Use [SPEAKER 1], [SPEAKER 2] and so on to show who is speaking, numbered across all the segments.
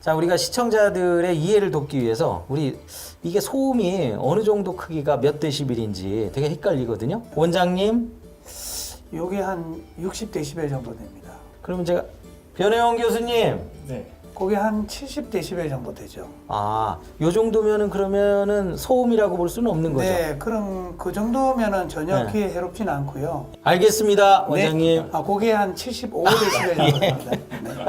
[SPEAKER 1] 자, 우리가 시청자들의 이해를 돕기 위해서 우리 이게 소음이 어느 정도 크기가 몇 데시벨인지 되게 헷갈리거든요. 원장님,
[SPEAKER 2] 요게 한 60데시벨 정도 됩니다.
[SPEAKER 1] 그러면 제가 변혜원 교수님,
[SPEAKER 3] 네.
[SPEAKER 2] 그게 한 70데시벨 정도 되죠.
[SPEAKER 1] 아, 요 정도면은 그러면은 소음이라고 볼 수는 없는 거죠?
[SPEAKER 2] 네, 그럼 그 정도면은 전혀
[SPEAKER 1] 네.
[SPEAKER 2] 귀에 해롭진 않고요.
[SPEAKER 1] 알겠습니다, 원장님.
[SPEAKER 2] 네. 아, 그게 한 75데시벨 정도 됩니다. 네.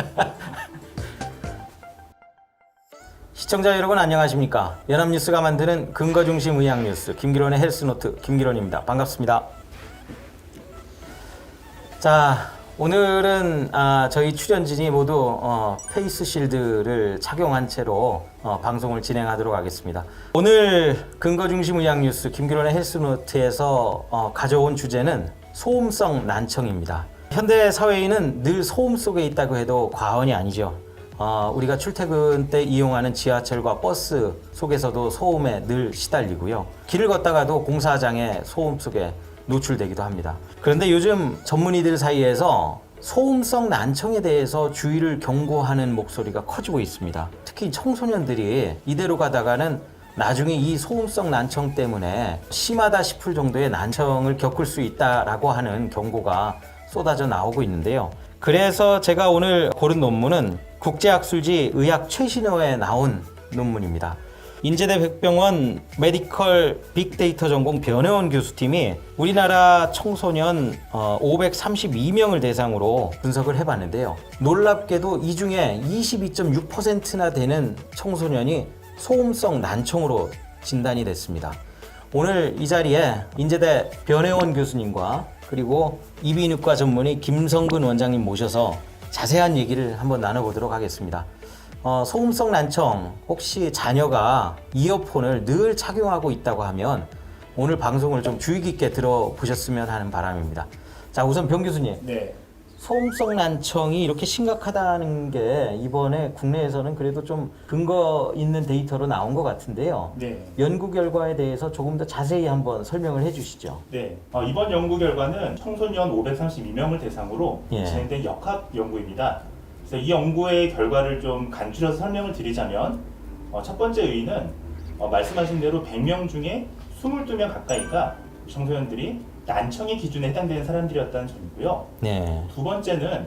[SPEAKER 1] 시청자 여러분 안녕하십니까? 연합뉴스가 만드는 근거중심 의학뉴스 김기론의 헬스노트 김기론입니다. 반갑습니다. 자, 오늘은 저희 출연진이 모두 페이스 실드를 착용한 채로 방송을 진행하도록 하겠습니다. 오늘 근거중심 의학뉴스 김기론의 헬스노트에서 가져온 주제는 소음성 난청입니다. 현대 사회인은 늘 소음 속에 있다고 해도 과언이 아니죠. 우리가 출퇴근 때 이용하는 지하철과 버스 속에서도 소음에 늘 시달리고요. 길을 걷다가도 공사장의 소음 속에 노출되기도 합니다. 그런데 요즘 전문의들 사이에서 소음성 난청에 대해서 주의를 경고하는 목소리가 커지고 있습니다. 특히 청소년들이 이대로 가다가는 나중에 이 소음성 난청 때문에 심하다 싶을 정도의 난청을 겪을 수 있다라고 하는 경고가 쏟아져 나오고 있는데요. 그래서 제가 오늘 고른 논문은 국제학술지 의학 최신호에 나온 논문입니다. 인제대 백병원 메디컬 빅데이터 전공 변혜원 교수팀이 우리나라 청소년 532명을 대상으로 분석을 해봤는데요. 놀랍게도 이 중에 22.6%나 되는 청소년이 소음성 난청으로 진단이 됐습니다. 오늘 이 자리에 인제대 변혜원 교수님과 그리고 이비인후과 전문의 김성근 원장님 모셔서 자세한 얘기를 한번 나눠보도록 하겠습니다. 소음성 난청, 혹시 자녀가 이어폰을 늘 착용하고 있다고 하면 오늘 방송을 좀 주의 깊게 들어보셨으면 하는 바람입니다. 자, 우선 변 교수님.
[SPEAKER 3] 네.
[SPEAKER 1] 소음성 난청이 이렇게 심각하다는 게 이번에 국내에서는 그래도 좀 근거 있는 데이터로 나온 것 같은데요.
[SPEAKER 3] 네.
[SPEAKER 1] 연구 결과에 대해서 조금 더 자세히 한번 설명을 해주시죠.
[SPEAKER 3] 네. 이번 연구 결과는 청소년 532명을 대상으로
[SPEAKER 1] 예.
[SPEAKER 3] 진행된 역학 연구입니다. 그래서 이 연구의 결과를 좀 간추려서 설명을 드리자면 첫 번째 의의는 말씀하신 대로 100명 중에 22명 가까이가 청소년들이 난청의 기준에 해당되는 사람들이었다는 점이고요.
[SPEAKER 1] 네.
[SPEAKER 3] 두 번째는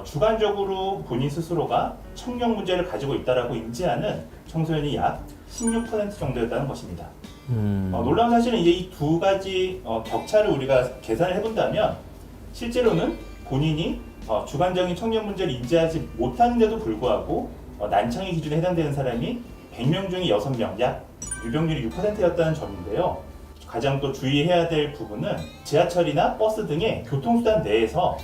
[SPEAKER 3] 주관적으로 본인 스스로가 청력 문제를 가지고 있다라고 인지하는 청소년이 약 16% 정도였다는 것입니다. 놀라운 사실은 이제 이 두 가지 격차를 우리가 계산을 해본다면 실제로는 본인이 주관적인 청력 문제를 인지하지 못하는데도 불구하고 난청의 기준에 해당되는 사람이 100명 중에 6명, 약 유병률이 6%였다는 점인데요. 가장 또 주의해야 될 부분은 지하철이나 버스 등의 교통수단 내에서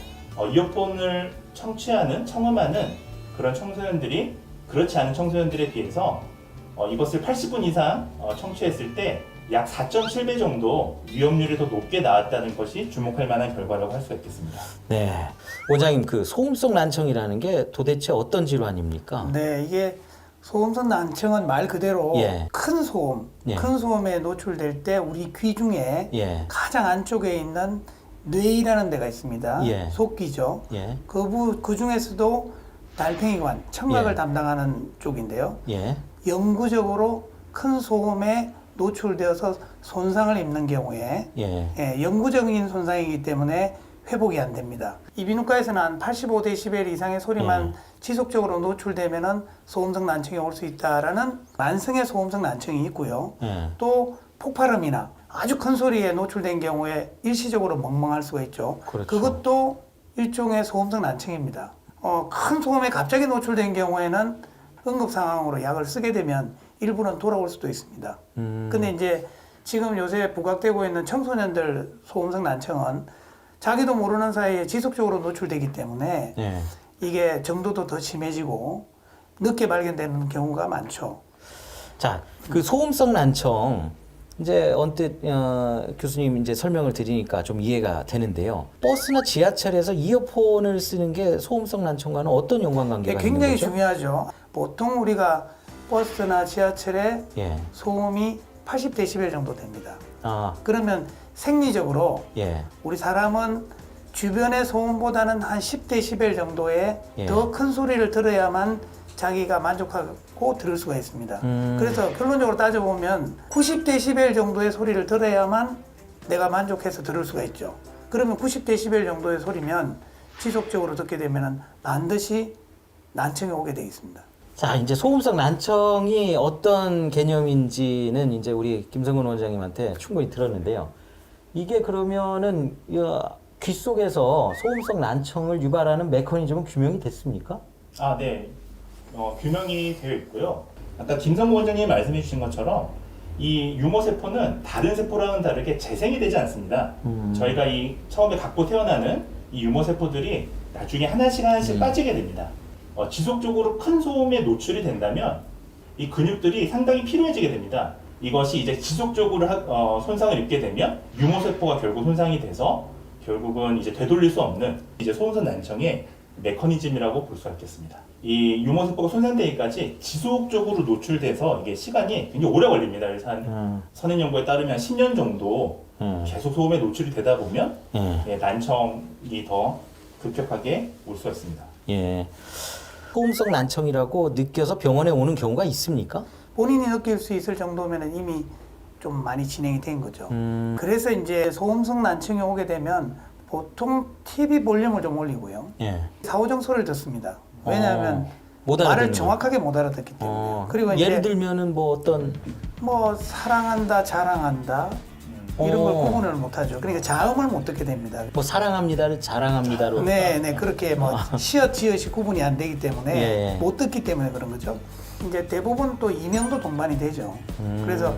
[SPEAKER 3] 이어폰을 청음하는 그런 청소년들이 그렇지 않은 청소년들에 비해서 이것을 80분 이상 청취했을 때 약 4.7배 정도 위험률이 더 높게 나왔다는 것이 주목할 만한 결과라고 할 수가 있겠습니다.
[SPEAKER 1] 네. 원장님, 그 소음성 난청이라는 게 도대체 어떤 질환입니까?
[SPEAKER 2] 네, 이게 소음성 난청은 말 그대로
[SPEAKER 1] 예.
[SPEAKER 2] 큰 소음,
[SPEAKER 1] 예.
[SPEAKER 2] 큰 소음에 노출될 때 우리 귀 중에
[SPEAKER 1] 예.
[SPEAKER 2] 가장 안쪽에 있는 뇌이라는 데가 있습니다.
[SPEAKER 1] 예.
[SPEAKER 2] 속귀죠.
[SPEAKER 1] 예.
[SPEAKER 2] 그 중에서도 달팽이관, 청각을
[SPEAKER 1] 예.
[SPEAKER 2] 담당하는 쪽인데요.
[SPEAKER 1] 예.
[SPEAKER 2] 영구적으로 큰 소음에 노출되어서 손상을 입는 경우에 영구적인 손상이기 때문에 회복이 안 됩니다. 이비인후과에서는 한 85데시벨 이상의 소리만 지속적으로 노출되면은 소음성 난청이 올 수 있다라는 만성의 소음성 난청이 있고요. 또 폭발음이나 아주 큰 소리에 노출된 경우에 일시적으로 멍멍할 수가 있죠.
[SPEAKER 1] 그렇죠.
[SPEAKER 2] 그것도 일종의 소음성 난청입니다. 큰 소음에 갑자기 노출된 경우에는 응급 상황으로 약을 쓰게 되면 일부는 돌아올 수도 있습니다. 근데 이제 지금 요새 부각되고 있는 청소년들 소음성 난청은 자기도 모르는 사이에 지속적으로 노출되기 때문에 이게 정도도 더 심해지고 늦게 발견되는 경우가 많죠.
[SPEAKER 1] 자, 그 소음성 난청 이제 언뜻 교수님 이제 설명을 드리니까 좀 이해가 되는데요. 버스나 지하철에서 이어폰을 쓰는 게 소음성 난청과는 어떤 연관관계가 있는
[SPEAKER 2] 굉장히
[SPEAKER 1] 거죠?
[SPEAKER 2] 중요하죠. 보통 우리가 버스나 지하철에
[SPEAKER 1] 예.
[SPEAKER 2] 소음이 80데시벨 정도 됩니다.
[SPEAKER 1] 아,
[SPEAKER 2] 그러면 생리적으로
[SPEAKER 1] 예.
[SPEAKER 2] 우리 사람은 주변의 소음보다는 한 10데시벨 정도의
[SPEAKER 1] 예.
[SPEAKER 2] 더 큰 소리를 들어야만 자기가 만족하고 들을 수가 있습니다. 그래서 결론적으로 따져보면 90dB 정도의 소리를 들어야만 내가 만족해서 들을 수가 있죠. 그러면 90dB 정도의 소리면 지속적으로 듣게 되면 반드시 난청이 오게 되어 있습니다.
[SPEAKER 1] 자, 이제 소음성 난청이 어떤 개념인지는 이제 우리 김성근 원장님한테 충분히 들었는데요. 이게 그러면은 귀 속에서 소음성 난청을 유발하는 메커니즘은 규명이 됐습니까?
[SPEAKER 3] 아, 네. 규명이 되어 있고요. 아까 김성구 원장님이 말씀해 주신 것처럼 이 유모세포는 다른 세포랑은 다르게 재생이 되지 않습니다. 저희가 이 처음에 갖고 태어나는 이 유모세포들이 나중에 하나씩 빠지게 됩니다. 지속적으로 큰 소음에 노출이 된다면 이 근육들이 상당히 피로해지게 됩니다. 이것이 이제 지속적으로 손상을 입게 되면 유모세포가 결국 손상이 돼서 결국은 이제 되돌릴 수 없는 이제 소음성 난청의 메커니즘이라고 볼 수가 있겠습니다. 이 유모세포가 손상되기까지 지속적으로 노출돼서 이게 시간이 굉장히 오래 걸립니다. 그래서 한 선행 연구에 따르면 10년 정도 계속 소음에 노출이 되다 보면 예, 난청이 더 급격하게 올 수가 있습니다.
[SPEAKER 1] 예. 소음성 난청이라고 느껴서 병원에 오는 경우가 있습니까?
[SPEAKER 2] 본인이 느낄 수 있을 정도면 이미 좀 많이 진행이 된 거죠. 그래서 이제 소음성 난청이 오게 되면 보통 TV 볼륨을 좀 올리고요.
[SPEAKER 1] 예.
[SPEAKER 2] 사후정 소리를 듣습니다. 왜냐하면
[SPEAKER 1] 못
[SPEAKER 2] 말을
[SPEAKER 1] 알아듣는
[SPEAKER 2] 정확하게 못 알아듣기 때문에. 그리고 이제
[SPEAKER 1] 예를 들면은 뭐 어떤
[SPEAKER 2] 뭐 사랑한다, 자랑한다 이런 걸 구분을 못하죠. 그러니까 자음을 못 듣게 됩니다.
[SPEAKER 1] 뭐 사랑합니다를 자랑합니다로.
[SPEAKER 2] 네, 그렇게 뭐 시옷, 지읒이 구분이 안 되기 때문에
[SPEAKER 1] 예.
[SPEAKER 2] 못 듣기 때문에 그런 거죠. 이제 대부분 또 이명도 동반이 되죠. 그래서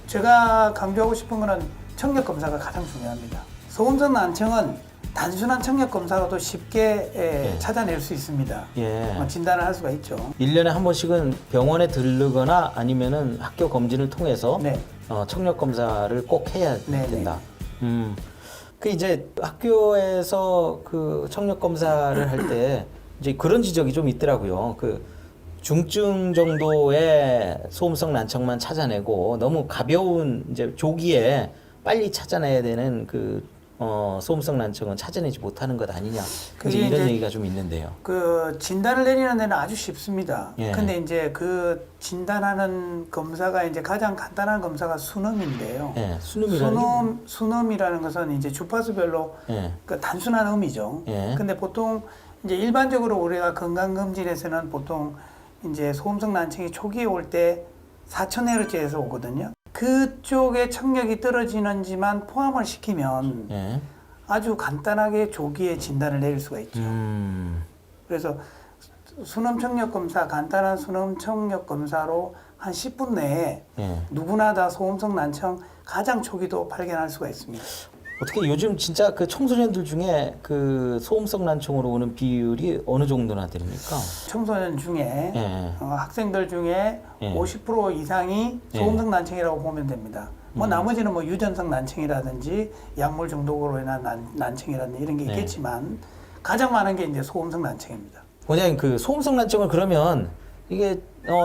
[SPEAKER 2] 제가 강조하고 싶은 거는 청력 검사가 가장 중요합니다. 소음성 난청은 단순한 청력 검사로도 쉽게 찾아낼 수 있습니다.
[SPEAKER 1] 예.
[SPEAKER 2] 진단을 할 수가 있죠.
[SPEAKER 1] 1년에 한 번씩은 병원에 들르거나 아니면은 학교 검진을 통해서
[SPEAKER 2] 네.
[SPEAKER 1] 청력 검사를 꼭 해야
[SPEAKER 2] 네,
[SPEAKER 1] 된다. 그 이제 학교에서 그 청력 검사를 할 때 이제 그런 지적이 좀 있더라고요. 그 중증 정도의 소음성 난청만 찾아내고 너무 가벼운 이제 조기에 빨리 찾아내야 되는 그 소음성 난청은 찾아내지 못하는 것 아니냐. 이제 이런 얘기가 좀 있는데요.
[SPEAKER 2] 그 진단을 내리는 데는 아주 쉽습니다.
[SPEAKER 1] 예.
[SPEAKER 2] 근데 이제 그 진단하는 검사가 이제 가장 간단한 검사가 수음인데요.
[SPEAKER 1] 예, 수음이라는
[SPEAKER 2] 수음이라는 것은 이제 주파수별로
[SPEAKER 1] 예.
[SPEAKER 2] 그 단순한 음이죠.
[SPEAKER 1] 예.
[SPEAKER 2] 근데 보통 이제 일반적으로 우리가 건강검진에서는 보통 이제 소음성 난청이 초기에 올 때 4000Hz에서 오거든요. 그쪽에 청력이 떨어지는지만 포함을 시키면
[SPEAKER 1] 예.
[SPEAKER 2] 아주 간단하게 조기에 진단을 내릴 수가 있죠. 그래서 순음 청력 검사, 간단한 순음 청력 검사로 한 10분 내에
[SPEAKER 1] 예.
[SPEAKER 2] 누구나 다 소음성 난청 가장 초기도 발견할 수가 있습니다.
[SPEAKER 1] 어떻게 요즘 진짜 그 청소년들 중에 그 소음성 난청으로 오는 비율이 어느 정도나 됩니까?
[SPEAKER 2] 청소년 중에
[SPEAKER 1] 예.
[SPEAKER 2] 학생들 중에
[SPEAKER 1] 예.
[SPEAKER 2] 50% 이상이 소음성 난청이라고 보면 됩니다. 뭐 나머지는 뭐 유전성 난청이라든지 약물 중독으로 인한 난청이라든지 이런 게 있겠지만 가장 많은 게 이제 소음성 난청입니다.
[SPEAKER 1] 원장님 그 소음성 난청을 그러면 이게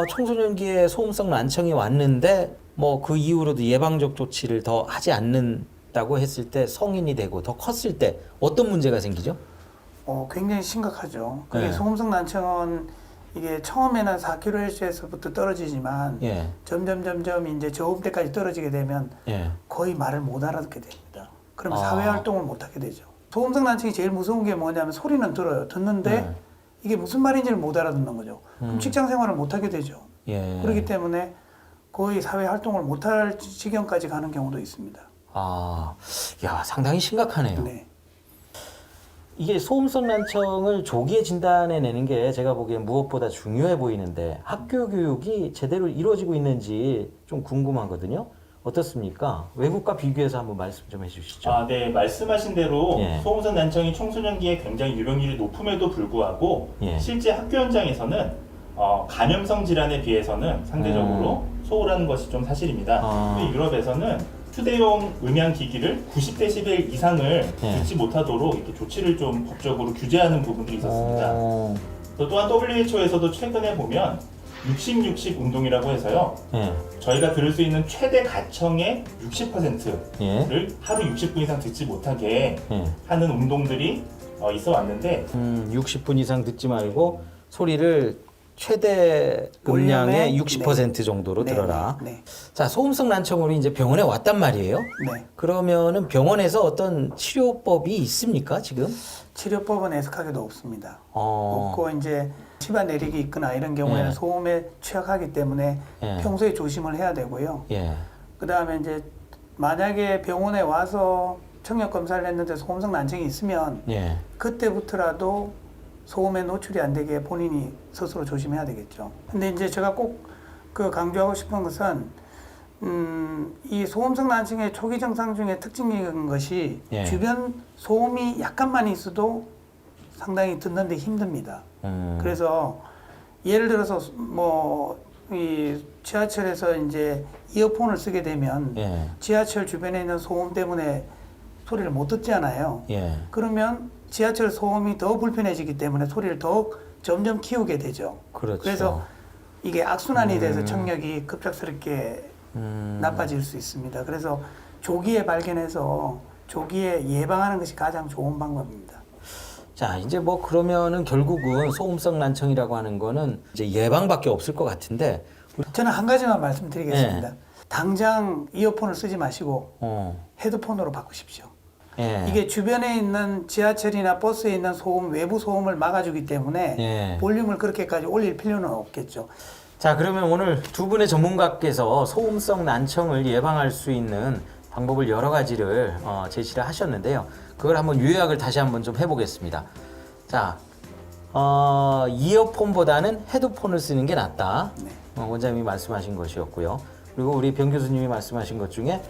[SPEAKER 1] 청소년기에 소음성 난청이 왔는데 뭐 그 이후로도 예방적 조치를 더 하지 않는다고 했을 때 성인이 되고 더 컸을 때 어떤 문제가 생기죠?
[SPEAKER 2] 굉장히 심각하죠. 그게
[SPEAKER 1] 네.
[SPEAKER 2] 소음성 난청은 이게 처음에는 4kHz에서부터 떨어지지만
[SPEAKER 1] 예.
[SPEAKER 2] 점점 이제 저음대까지 떨어지게 되면
[SPEAKER 1] 예.
[SPEAKER 2] 거의 말을 못 알아듣게 됩니다. 그러면 사회 활동을 못 하게 되죠. 소음성 난청이 제일 무서운 게 뭐냐면 소리는 들어요. 듣는데 이게 무슨 말인지를 못 알아듣는 거죠. 그럼 직장 생활을 못 하게 되죠.
[SPEAKER 1] 예.
[SPEAKER 2] 그렇기 때문에 거의 사회 활동을 못 할 지경까지 가는 경우도 있습니다.
[SPEAKER 1] 아, 야 상당히 심각하네요.
[SPEAKER 2] 네.
[SPEAKER 1] 이게 소음성 난청을 조기에 진단해내는 게 제가 보기엔 무엇보다 중요해 보이는데 학교 교육이 제대로 이루어지고 있는지 좀 궁금하거든요. 어떻습니까? 외국과 비교해서 한번 말씀 좀 해주시죠.
[SPEAKER 3] 아, 네, 말씀하신 대로
[SPEAKER 1] 예.
[SPEAKER 3] 소음성 난청이 청소년기에 굉장히 유병률이 높음에도 불구하고
[SPEAKER 1] 예.
[SPEAKER 3] 실제 학교 현장에서는 감염성 질환에 비해서는 상대적으로 소홀한 것이 좀 사실입니다. 근데 유럽에서는 휴대용 음향 기기를 90dB 이상을 듣지 못하도록 이렇게 조치를 좀 법적으로 규제하는 부분들이 있었습니다. 또 또한 WHO에서도 최근에 보면 60-60 운동이라고 해서요. 저희가 들을 수 있는 최대 가청의 60%를 하루 60분 이상 듣지 못하게 하는 운동들이 있어 왔는데
[SPEAKER 1] 60분 이상 듣지 말고 소리를 최대 음량의
[SPEAKER 2] 볼륨의
[SPEAKER 1] 60% 정도로
[SPEAKER 2] 네,
[SPEAKER 1] 들어라.
[SPEAKER 2] 네,
[SPEAKER 1] 자, 소음성 난청으로 이제 병원에 왔단 말이에요.
[SPEAKER 2] 네.
[SPEAKER 1] 그러면은 병원에서 어떤 치료법이 있습니까, 지금?
[SPEAKER 2] 치료법은 애석하게도 없습니다.
[SPEAKER 1] 어.
[SPEAKER 2] 없고 이제 치바 내리기 있거나 이런 경우에는
[SPEAKER 1] 예.
[SPEAKER 2] 소음에 취약하기 때문에
[SPEAKER 1] 예.
[SPEAKER 2] 평소에 조심을 해야 되고요.
[SPEAKER 1] 예.
[SPEAKER 2] 그다음에 이제 만약에 병원에 와서 청력 검사를 했는데 소음성 난청이 있으면
[SPEAKER 1] 예.
[SPEAKER 2] 그때부터라도 소음에 노출이 안 되게 본인이 스스로 조심해야 되겠죠. 근데 이제 제가 꼭 그 강조하고 싶은 것은 이 소음성 난청의 초기 증상 중에 특징적인 것이
[SPEAKER 1] 예.
[SPEAKER 2] 주변 소음이 약간만 있어도 상당히 듣는데 힘듭니다. 그래서 예를 들어서 뭐 이 지하철에서 이제 이어폰을 쓰게 되면
[SPEAKER 1] 예.
[SPEAKER 2] 지하철 주변에 있는 소음 때문에 소리를 못 듣잖아요.
[SPEAKER 1] 예.
[SPEAKER 2] 그러면 지하철 소음이 더 불편해지기 때문에 소리를 더욱 점점 키우게 되죠.
[SPEAKER 1] 그렇죠.
[SPEAKER 2] 그래서 이게 악순환이 돼서 청력이 급작스럽게 나빠질 수 있습니다. 그래서 조기에 발견해서 조기에 예방하는 것이 가장 좋은 방법입니다.
[SPEAKER 1] 자, 이제 뭐 그러면은 결국은 소음성 난청이라고 하는 거는 이제 예방밖에 없을 것 같은데.
[SPEAKER 2] 저는 한 가지만 말씀드리겠습니다. 당장 이어폰을 쓰지 마시고 헤드폰으로 바꾸십시오.
[SPEAKER 1] 예.
[SPEAKER 2] 이게 주변에 있는 지하철이나 버스에 있는 소음, 외부 소음을 막아주기 때문에
[SPEAKER 1] 예.
[SPEAKER 2] 볼륨을 그렇게까지 올릴 필요는 없겠죠.
[SPEAKER 1] 자, 그러면 오늘 두 분의 전문가께서 소음성 난청을 예방할 수 있는 방법을 여러 가지를 제시를 하셨는데요. 그걸 한번 요약을 다시 한번 좀 해보겠습니다. 자, 이어폰보다는 헤드폰을 쓰는 게 낫다.
[SPEAKER 2] 네.
[SPEAKER 1] 원장님이 말씀하신 것이었고요. 그리고 우리 병 교수님이 말씀하신 것 중에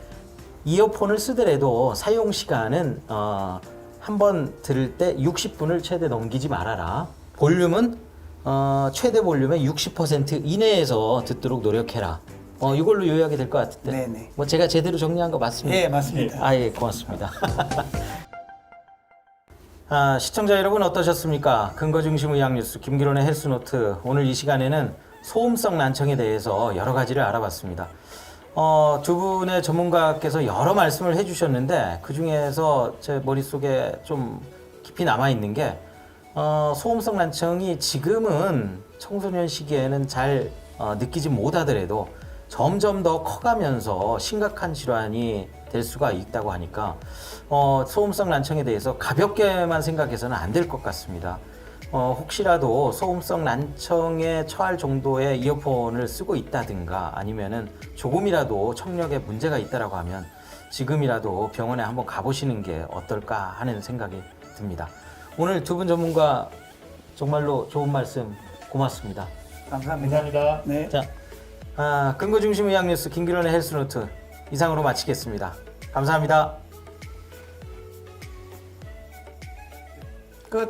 [SPEAKER 1] 이어폰을 쓰더라도 사용 시간은 한 번 들을 때 60분을 최대 넘기지 말아라. 볼륨은 최대 볼륨의 60% 이내에서 듣도록 노력해라. 이걸로 요약이 될 것 같은데.
[SPEAKER 2] 네네.
[SPEAKER 1] 뭐 제가 제대로 정리한 거 맞습니까?
[SPEAKER 2] 네, 맞습니다.
[SPEAKER 1] 아, 예, 고맙습니다. 시청자 여러분 어떠셨습니까? 근거중심 의학 뉴스 김기론의 헬스노트. 오늘 이 시간에는 소음성 난청에 대해서 여러 가지를 알아봤습니다. 두 분의 전문가께서 여러 말씀을 해주셨는데 그 중에서 제 머릿속에 좀 깊이 남아있는 게 소음성 난청이 지금은 청소년 시기에는 잘 느끼지 못하더라도 점점 더 커가면서 심각한 질환이 될 수가 있다고 하니까 소음성 난청에 대해서 가볍게만 생각해서는 안 될 것 같습니다. 혹시라도 소음성 난청에 처할 정도의 이어폰을 쓰고 있다든가 아니면은 조금이라도 청력에 문제가 있다라고 하면 지금이라도 병원에 한번 가보시는 게 어떨까 하는 생각이 듭니다. 오늘 두 분 전문가 정말로 좋은 말씀 고맙습니다.
[SPEAKER 2] 감사합니다.
[SPEAKER 3] 감사합니다.
[SPEAKER 2] 네.
[SPEAKER 1] 자, 근거중심 의학 뉴스 김기론의 헬스노트 이상으로 마치겠습니다. 감사합니다.